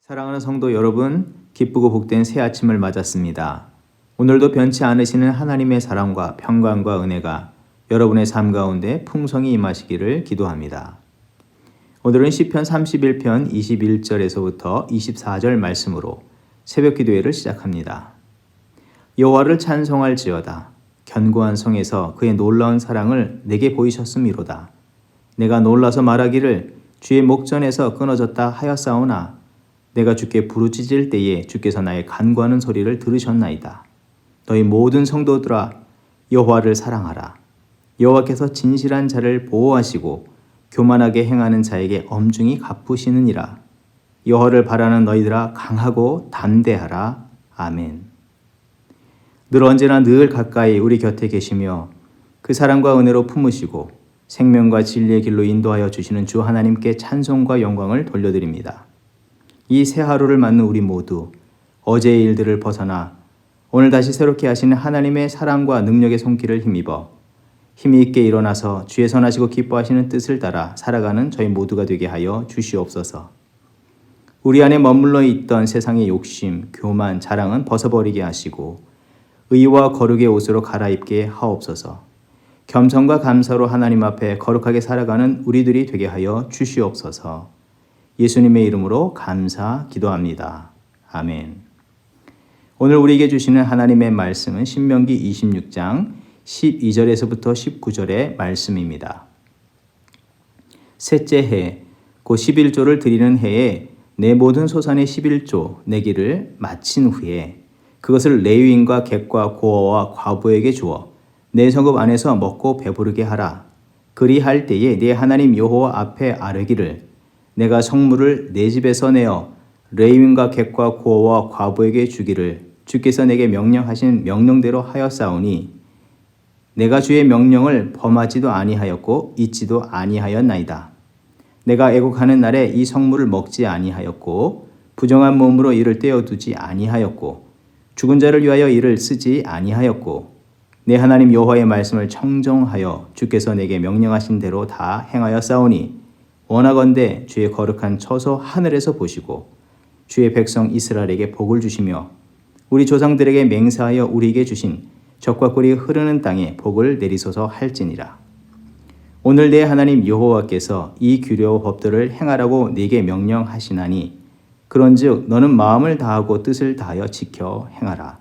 사랑하는 성도 여러분, 기쁘고 복된 새 아침을 맞았습니다. 오늘도 변치 않으시는 하나님의 사랑과 평강과 은혜가 여러분의 삶 가운데 풍성히 임하시기를 기도합니다. 오늘은 시편 31편 21절에서부터 24절 말씀으로 새벽 기도회를 시작합니다. 여호와를 찬송할지어다. 견고한 성에서 그의 놀라운 사랑을 내게 보이셨음이로다. 내가 놀라서 말하기를 주의 목전에서 끊어졌다 하였사오나 내가 주께 부르짖을 때에 주께서 나의 간구하는 소리를 들으셨나이다. 너희 모든 성도들아 여호와를 사랑하라. 여호와께서 진실한 자를 보호하시고 교만하게 행하는 자에게 엄중히 갚으시느니라. 여호와를 바라는 너희들아 강하고 담대하라. 아멘. 늘 언제나 늘 가까이 우리 곁에 계시며 그 사랑과 은혜로 품으시고 생명과 진리의 길로 인도하여 주시는 주 하나님께 찬송과 영광을 돌려드립니다. 이 새 하루를 맞는 우리 모두 어제의 일들을 벗어나 오늘 다시 새롭게 하시는 하나님의 사랑과 능력의 손길을 힘입어 힘이 있게 일어나서 주의 선하시고 기뻐하시는 뜻을 따라 살아가는 저희 모두가 되게 하여 주시옵소서. 우리 안에 머물러 있던 세상의 욕심, 교만, 자랑은 벗어버리게 하시고 의와 거룩의 옷으로 갈아입게 하옵소서. 겸손과 감사로 하나님 앞에 거룩하게 살아가는 우리들이 되게 하여 주시옵소서. 예수님의 이름으로 감사 기도합니다. 아멘. 오늘 우리에게 주시는 하나님의 말씀은 신명기 26장 12절에서부터 19절의 말씀입니다. 셋째 해, 곧 11조를 드리는 해에 내 모든 소산의 11조 내기를 마친 후에 그것을 레위인과 객과 고아와 과부에게 주어 내 성읍 안에서 먹고 배부르게 하라. 그리할 때에 내 하나님 여호와 앞에 아뢰기를 내가 성물을 내 집에서 내어 레위인과 객과 고아와 과부에게 주기를 주께서 내게 명령하신 명령대로 하였사오니 내가 주의 명령을 범하지도 아니하였고 잊지도 아니하였나이다. 내가 애국하는 날에 이 성물을 먹지 아니하였고 부정한 몸으로 이를 떼어두지 아니하였고 죽은 자를 위하여 이를 쓰지 아니하였고 내 하나님 여호와의 말씀을 청정하여 주께서 내게 명령하신 대로 다 행하였사오니 원하건대 주의 거룩한 처소 하늘에서 보시고 주의 백성 이스라엘에게 복을 주시며 우리 조상들에게 맹세하여 우리에게 주신 젖과 꿀이 흐르는 땅에 복을 내리소서 할지니라. 오늘 내 하나님 여호와께서 이 규례와 법들을 행하라고 네게 명령하시나니 그런즉 너는 마음을 다하고 뜻을 다하여 지켜 행하라.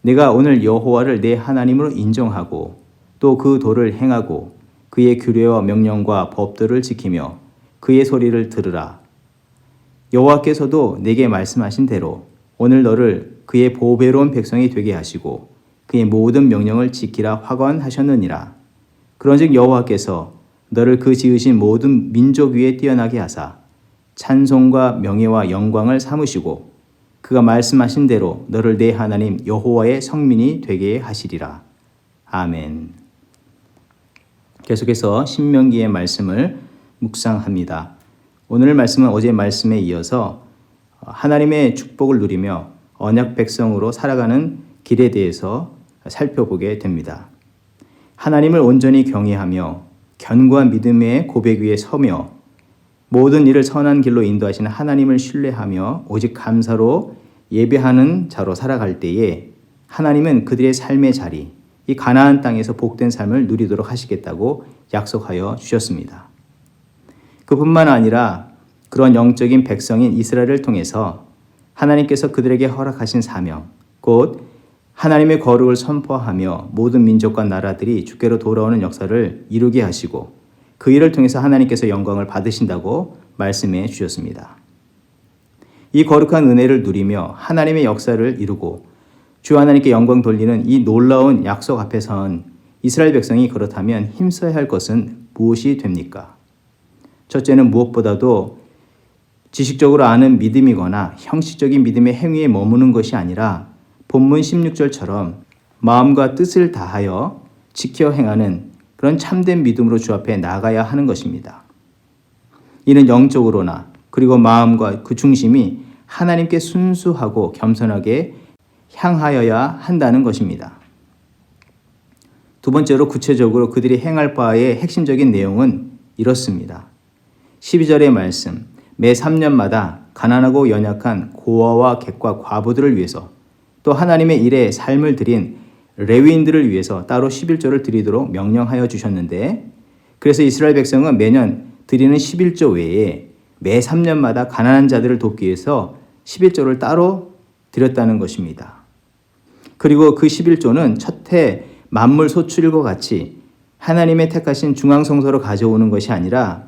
내가 오늘 여호와를 내 하나님으로 인정하고 또 그 도를 행하고 그의 규례와 명령과 법들을 지키며 그의 소리를 들으라. 여호와께서도 내게 말씀하신 대로 오늘 너를 그의 보배로운 백성이 되게 하시고 그의 모든 명령을 지키라 확언하셨느니라. 그런즉 여호와께서 너를 그 지으신 모든 민족 위에 뛰어나게 하사 찬송과 명예와 영광을 삼으시고 그가 말씀하신 대로 너를 내 하나님 여호와의 성민이 되게 하시리라. 아멘. 계속해서 신명기의 말씀을 묵상합니다. 오늘 말씀은 어제 말씀에 이어서 하나님의 축복을 누리며 언약 백성으로 살아가는 길에 대해서 살펴보게 됩니다. 하나님을 온전히 경외하며 견고한 믿음의 고백 위에 서며 모든 일을 선한 길로 인도하시는 하나님을 신뢰하며 오직 감사로 예배하는 자로 살아갈 때에 하나님은 그들의 삶의 자리, 이 가나안 땅에서 복된 삶을 누리도록 하시겠다고 약속하여 주셨습니다. 그뿐만 아니라 그런 영적인 백성인 이스라엘을 통해서 하나님께서 그들에게 허락하신 사명, 곧 하나님의 거룩을 선포하며 모든 민족과 나라들이 주께로 돌아오는 역사를 이루게 하시고 그 일을 통해서 하나님께서 영광을 받으신다고 말씀해 주셨습니다. 이 거룩한 은혜를 누리며 하나님의 역사를 이루고 주 하나님께 영광 돌리는 이 놀라운 약속 앞에선 이스라엘 백성이 그렇다면 힘써야 할 것은 무엇이 됩니까? 첫째는 무엇보다도 지식적으로 아는 믿음이거나 형식적인 믿음의 행위에 머무는 것이 아니라 본문 16절처럼 마음과 뜻을 다하여 지켜 행하는 그런 참된 믿음으로 주 앞에 나가야 하는 것입니다. 이는 영적으로나 그리고 마음과 그 중심이 하나님께 순수하고 겸손하게 향하여야 한다는 것입니다. 두 번째로 구체적으로 그들이 행할 바의 핵심적인 내용은 이렇습니다. 12절의 말씀, 매 3년마다 가난하고 연약한 고아와 객과 과부들을 위해서 또 하나님의 일에 삶을 드린 레위인들을 위해서 따로 11조를 드리도록 명령하여 주셨는데, 그래서 이스라엘 백성은 매년 드리는 11조 외에 매 3년마다 가난한 자들을 돕기 위해서 11조를 따로 드렸다는 것입니다. 그리고 그 11조는 첫해 만물 소출일과 같이 하나님의 택하신 중앙성소로 가져오는 것이 아니라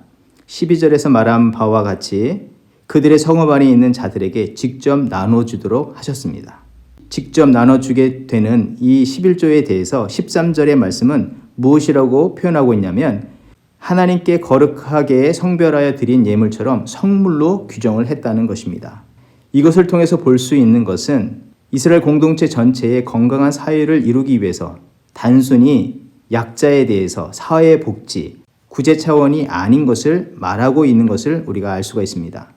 12절에서 말한 바와 같이 그들의 성읍 안에 있는 자들에게 직접 나눠주도록 하셨습니다. 직접 나눠주게 되는 이 11조에 대해서 13절의 말씀은 무엇이라고 표현하고 있냐면, 하나님께 거룩하게 성별하여 드린 예물처럼 성물로 규정을 했다는 것입니다. 이것을 통해서 볼 수 있는 것은 이스라엘 공동체 전체의 건강한 사회를 이루기 위해서 단순히 약자에 대해서 사회 복지, 구제 차원이 아닌 것을 말하고 있는 것을 우리가 알 수가 있습니다.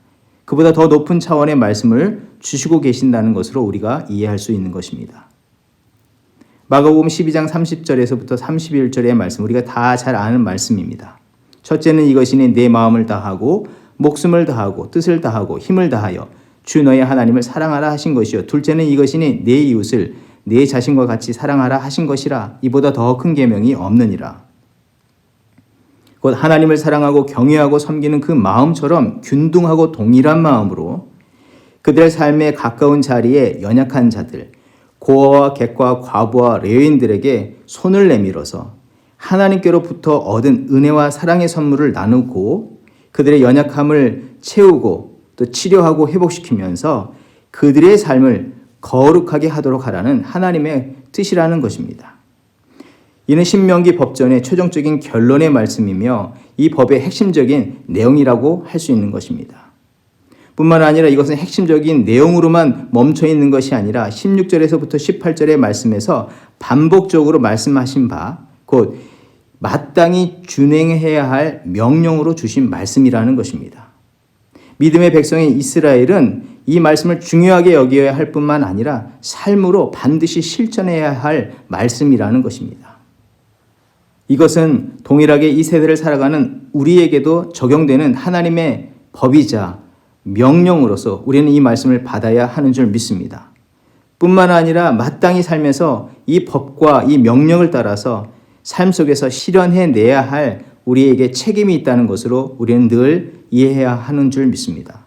그보다 더 높은 차원의 말씀을 주시고 계신다는 것으로 우리가 이해할 수 있는 것입니다. 마가복음 12장 30절에서부터 31절의 말씀, 우리가 다 잘 아는 말씀입니다. 첫째는 이것이니 내 마음을 다하고 목숨을 다하고 뜻을 다하고 힘을 다하여 주 너의 하나님을 사랑하라 하신 것이요. 둘째는 이것이니 내 이웃을 내 자신과 같이 사랑하라 하신 것이라. 이보다 더 큰 계명이 없느니라. 곧 하나님을 사랑하고 경외하고 섬기는 그 마음처럼 균등하고 동일한 마음으로 그들의 삶에 가까운 자리에 연약한 자들, 고아와 객과 과부와 레위인들에게 손을 내밀어서 하나님께로부터 얻은 은혜와 사랑의 선물을 나누고 그들의 연약함을 채우고 또 치료하고 회복시키면서 그들의 삶을 거룩하게 하도록 하라는 하나님의 뜻이라는 것입니다. 이는 신명기 법전의 최종적인 결론의 말씀이며 이 법의 핵심적인 내용이라고 할 수 있는 것입니다. 뿐만 아니라 이것은 핵심적인 내용으로만 멈춰 있는 것이 아니라 16절에서부터 18절의 말씀에서 반복적으로 말씀하신 바, 곧 마땅히 준행해야 할 명령으로 주신 말씀이라는 것입니다. 믿음의 백성인 이스라엘은 이 말씀을 중요하게 여겨야 할 뿐만 아니라 삶으로 반드시 실천해야 할 말씀이라는 것입니다. 이것은 동일하게 이 세대를 살아가는 우리에게도 적용되는 하나님의 법이자 명령으로서 우리는 이 말씀을 받아야 하는 줄 믿습니다. 뿐만 아니라 마땅히 살면서 이 법과 이 명령을 따라서 삶 속에서 실현해내야 할 우리에게 책임이 있다는 것으로 우리는 늘 이해해야 하는 줄 믿습니다.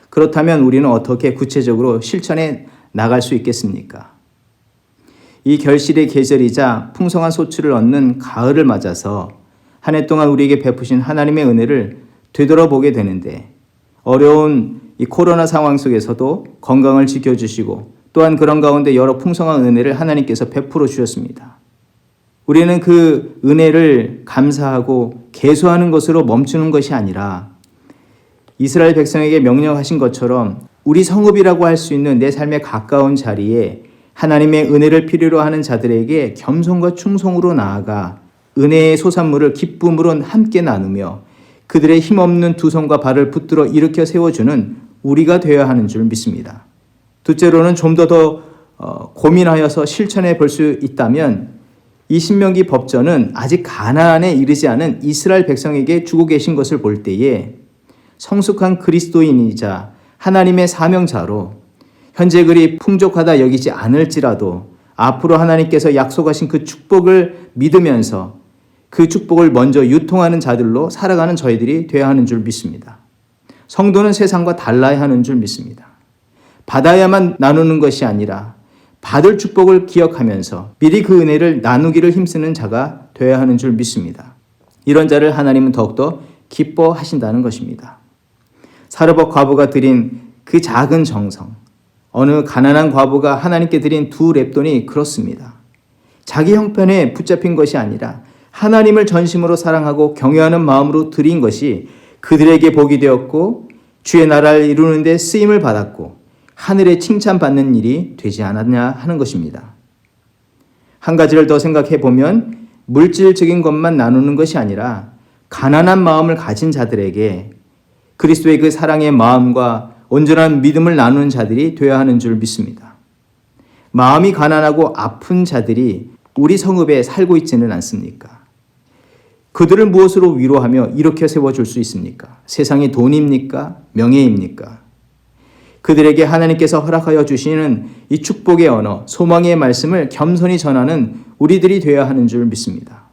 그렇다면 우리는 어떻게 구체적으로 실천해 나갈 수 있겠습니까? 이 결실의 계절이자 풍성한 소출을 얻는 가을을 맞아서 한 해 동안 우리에게 베푸신 하나님의 은혜를 되돌아보게 되는데, 어려운 이 코로나 상황 속에서도 건강을 지켜주시고 또한 그런 가운데 여러 풍성한 은혜를 하나님께서 베풀어 주셨습니다. 우리는 그 은혜를 감사하고 계수하는 것으로 멈추는 것이 아니라 이스라엘 백성에게 명령하신 것처럼 우리 성읍이라고 할 수 있는 내 삶에 가까운 자리에 하나님의 은혜를 필요로 하는 자들에게 겸손과 충성으로 나아가 은혜의 소산물을 기쁨으로 함께 나누며 그들의 힘없는 두 손과 발을 붙들어 일으켜 세워주는 우리가 되어야 하는 줄 믿습니다. 둘째로는 좀 더 고민하여서 실천해 볼 수 있다면 이 신명기 법전은 아직 가나안에 이르지 않은 이스라엘 백성에게 주고 계신 것을 볼 때에 성숙한 그리스도인이자 하나님의 사명자로 현재 그리 풍족하다 여기지 않을지라도 앞으로 하나님께서 약속하신 그 축복을 믿으면서 그 축복을 먼저 유통하는 자들로 살아가는 저희들이 되어야 하는 줄 믿습니다. 성도는 세상과 달라야 하는 줄 믿습니다. 받아야만 나누는 것이 아니라 받을 축복을 기억하면서 미리 그 은혜를 나누기를 힘쓰는 자가 되어야 하는 줄 믿습니다. 이런 자를 하나님은 더욱더 기뻐하신다는 것입니다. 사르밧 과부가 드린 그 작은 정성, 어느 가난한 과부가 하나님께 드린 2렙돈이 그렇습니다. 자기 형편에 붙잡힌 것이 아니라 하나님을 전심으로 사랑하고 경외하는 마음으로 드린 것이 그들에게 복이 되었고 주의 나라를 이루는 데 쓰임을 받았고 하늘에 칭찬받는 일이 되지 않았냐 하는 것입니다. 한 가지를 더 생각해 보면 물질적인 것만 나누는 것이 아니라 가난한 마음을 가진 자들에게 그리스도의 그 사랑의 마음과 온전한 믿음을 나누는 자들이 되어야 하는 줄 믿습니다. 마음이 가난하고 아픈 자들이 우리 성읍에 살고 있지는 않습니까? 그들을 무엇으로 위로하며 일으켜 세워줄 수 있습니까? 세상의 돈입니까? 명예입니까? 그들에게 하나님께서 허락하여 주시는 이 축복의 언어, 소망의 말씀을 겸손히 전하는 우리들이 되어야 하는 줄 믿습니다.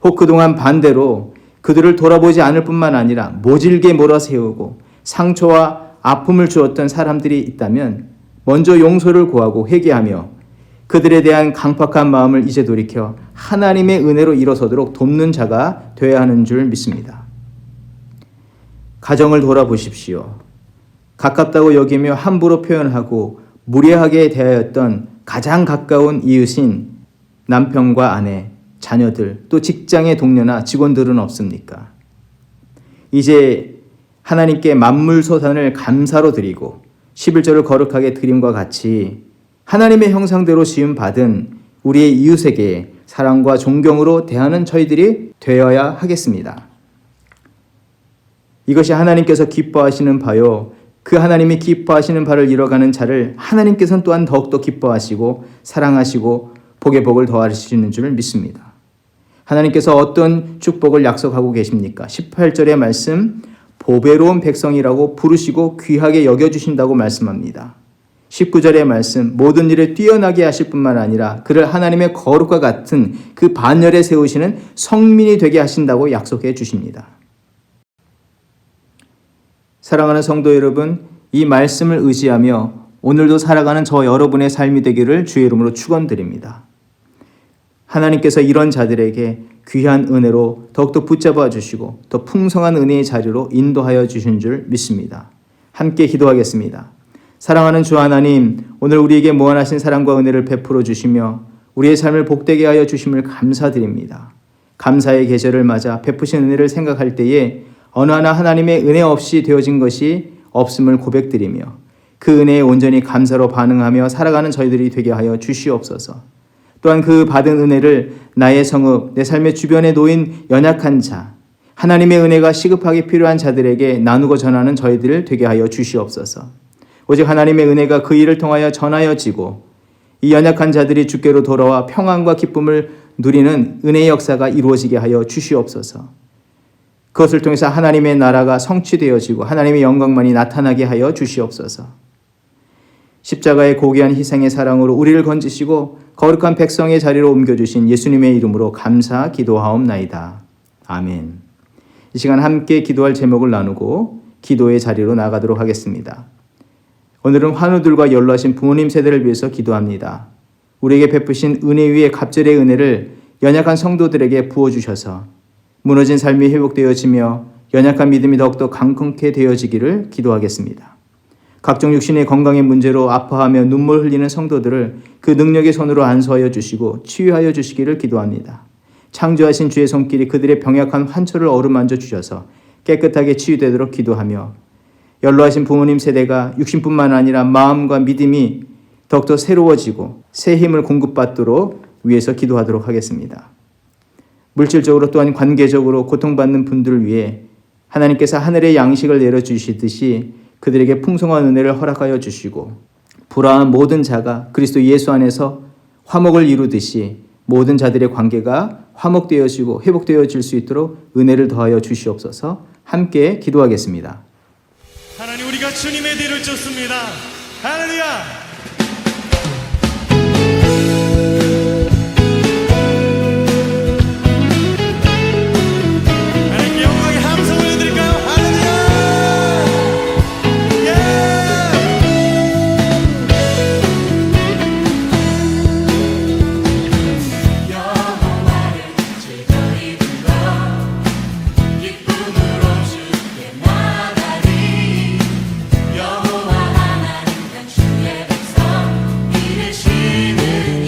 혹 그동안 반대로 그들을 돌아보지 않을 뿐만 아니라 모질게 몰아세우고 상처와 아픔을 주었던 사람들이 있다면 먼저 용서를 구하고 회개하며 그들에 대한 강팍한 마음을 이제 돌이켜 하나님의 은혜로 일어서도록 돕는 자가 되어야 하는 줄 믿습니다. 가정을 돌아보십시오. 가깝다고 여기며 함부로 표현하고 무례하게 대하였던 가장 가까운 이웃인 남편과 아내, 자녀들, 또 직장의 동료나 직원들은 없습니까? 이제 하나님께 만물소산을 감사로 드리고 11절을 거룩하게 드림과 같이 하나님의 형상대로 지음 받은 우리의 이웃에게 사랑과 존경으로 대하는 저희들이 되어야 하겠습니다. 이것이 하나님께서 기뻐하시는 바요. 그 하나님이 기뻐하시는 바를 이뤄가는 자를 하나님께서는 또한 더욱더 기뻐하시고 사랑하시고 복의 복을 더하시는 줄 믿습니다. 하나님께서 어떤 축복을 약속하고 계십니까? 18절의 말씀, 보배로운 백성이라고 부르시고 귀하게 여겨주신다고 말씀합니다. 19절의 말씀, 모든 일을 뛰어나게 하실 뿐만 아니라 그를 하나님의 거룩과 같은 그 반열에 세우시는 성민이 되게 하신다고 약속해 주십니다. 사랑하는 성도 여러분, 이 말씀을 의지하며 오늘도 살아가는 저 여러분의 삶이 되기를 주의 이름으로 축원드립니다. 하나님께서 이런 자들에게 귀한 은혜로 더욱더 붙잡아 주시고 더 풍성한 은혜의 자리로 인도하여 주신 줄 믿습니다. 함께 기도하겠습니다. 사랑하는 주 하나님, 오늘 우리에게 무한하신 사랑과 은혜를 베풀어 주시며 우리의 삶을 복되게 하여 주심을 감사드립니다. 감사의 계절을 맞아 베푸신 은혜를 생각할 때에 어느 하나 하나님의 은혜 없이 되어진 것이 없음을 고백드리며 그 은혜에 온전히 감사로 반응하며 살아가는 저희들이 되게 하여 주시옵소서. 또한 그 받은 은혜를 나의 성읍, 내 삶의 주변에 놓인 연약한 자, 하나님의 은혜가 시급하게 필요한 자들에게 나누고 전하는 저희들 되게 하여 주시옵소서. 오직 하나님의 은혜가 그 일을 통하여 전하여지고 이 연약한 자들이 주께로 돌아와 평안과 기쁨을 누리는 은혜의 역사가 이루어지게 하여 주시옵소서. 그것을 통해서 하나님의 나라가 성취되어지고 하나님의 영광만이 나타나게 하여 주시옵소서. 십자가의 고귀한 희생의 사랑으로 우리를 건지시고 거룩한 백성의 자리로 옮겨주신 예수님의 이름으로 감사 기도하옵나이다. 아멘. 이 시간 함께 기도할 제목을 나누고 기도의 자리로 나가도록 하겠습니다. 오늘은 환우들과 연로하신 부모님 세대를 위해서 기도합니다. 우리에게 베푸신 은혜 위에 갑절의 은혜를 연약한 성도들에게 부어주셔서 무너진 삶이 회복되어지며 연약한 믿음이 더욱더 강건케 되어지기를 기도하겠습니다. 각종 육신의 건강의 문제로 아파하며 눈물 흘리는 성도들을 그 능력의 손으로 안수하여 주시고 치유하여 주시기를 기도합니다. 창조하신 주의 손길이 그들의 병약한 환초를 어루만져 주셔서 깨끗하게 치유되도록 기도하며 연로하신 부모님 세대가 육신뿐만 아니라 마음과 믿음이 더욱더 새로워지고 새 힘을 공급받도록 위해서 기도하도록 하겠습니다. 물질적으로 또한 관계적으로 고통받는 분들을 위해 하나님께서 하늘의 양식을 내려주시듯이 그들에게 풍성한 은혜를 허락하여 주시고 불화한 모든 자가 그리스도 예수 안에서 화목을 이루듯이 모든 자들의 관계가 화목되어지고 회복되어질 수 있도록 은혜를 더하여 주시옵소서. 함께 기도하겠습니다. 하나님, 우리가 주님의 뒤를 쫓습니다. 할렐루야. 여호와 하나님 간 주의 백성 이르시는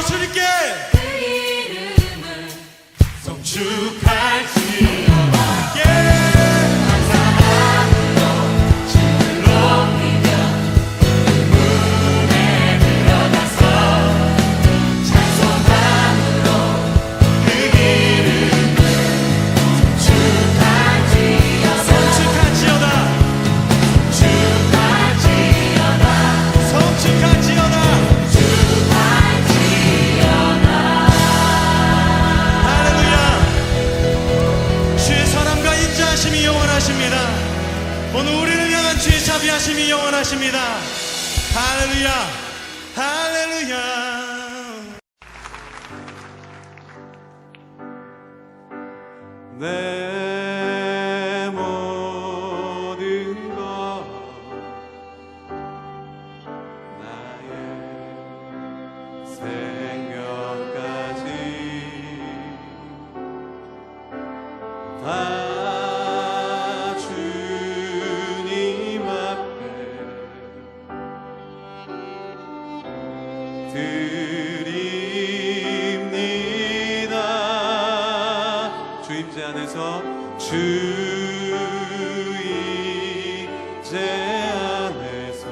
주님께 그 이름을 성축할지어다. 예. 감사함으로 주를 높이며 문에 들어가서 찬송함으로 그 이름을 성축할지어다. 성축할지어다. 성축할지어다. 할렐루야. 주의 사랑과 인자하심이 영원하십니다. 오늘 우리를 향한 주의 자비하심이 영원하십니다. 할렐루야. 할렐루야. 내 모든 것 나의 생명까지 다 주님 앞에 드립니다. 주 임재 안에서 주 임재 안에서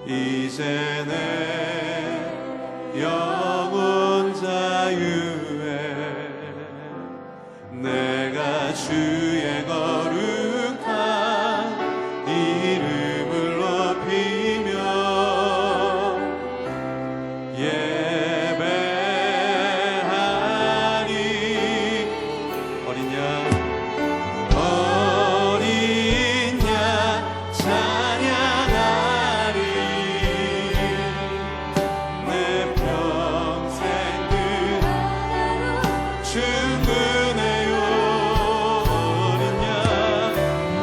이제 내 영혼 자유에 내가 주의 거룩한 이름을 높이며 예배하리. 어린 양 찬양하리. 내 평생 그 충분해요.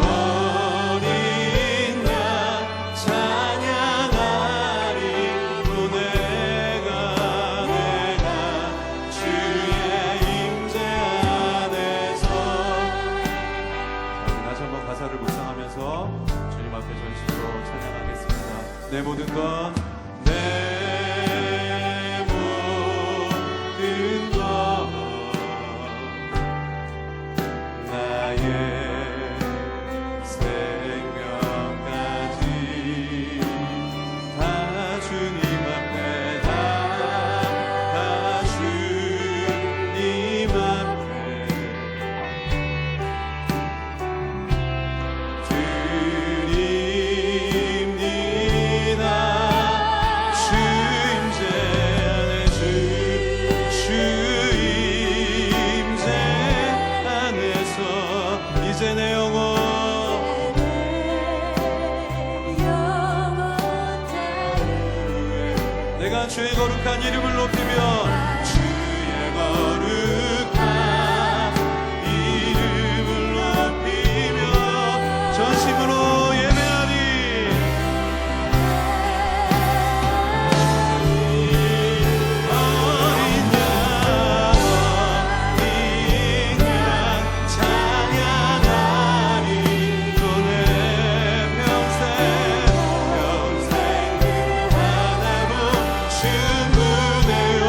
어린 양 찬양하리. 또 내가 주의 임재 안에서. 자, 우리 다시 한번 가사를 묵상하면서 주님 앞에 전심으로 찬양하겠습니다. 내 모든 것 내 모든 것 나의 생명까지 다 주님 앞에 다 주님 앞에 드립니다. 주 임재 안에 주 임재 안에서 이제 내 영혼 내가 주의 거룩한 이름을 높이며 주의 거룩한 이름을 높이며 전심으로 예배하리. 어린 양 찬양하리. 또 내 평생 하나로 충분해요.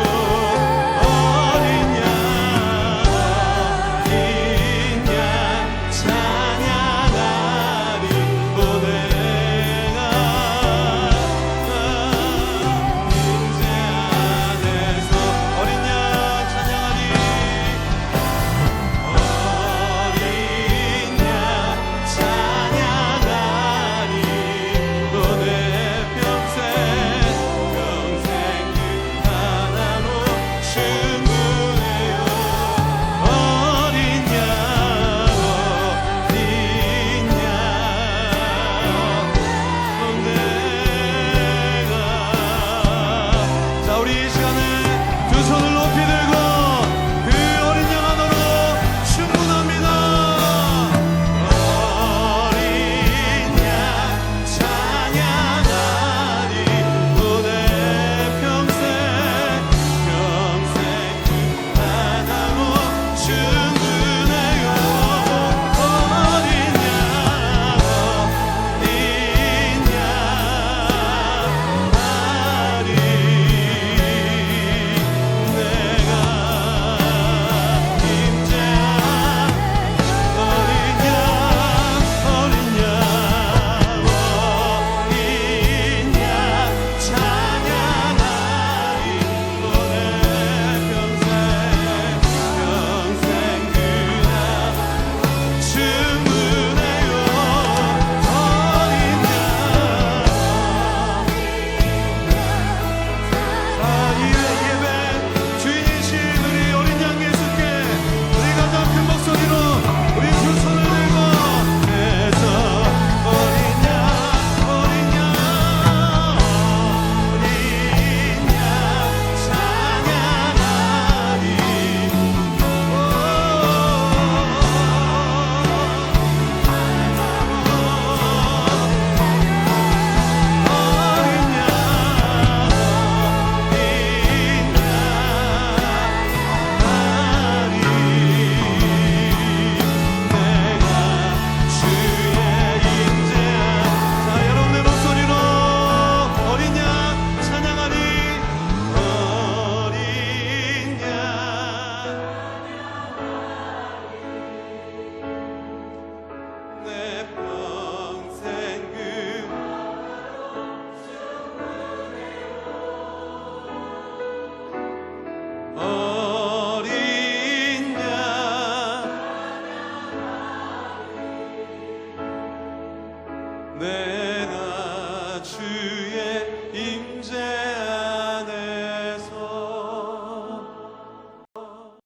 내가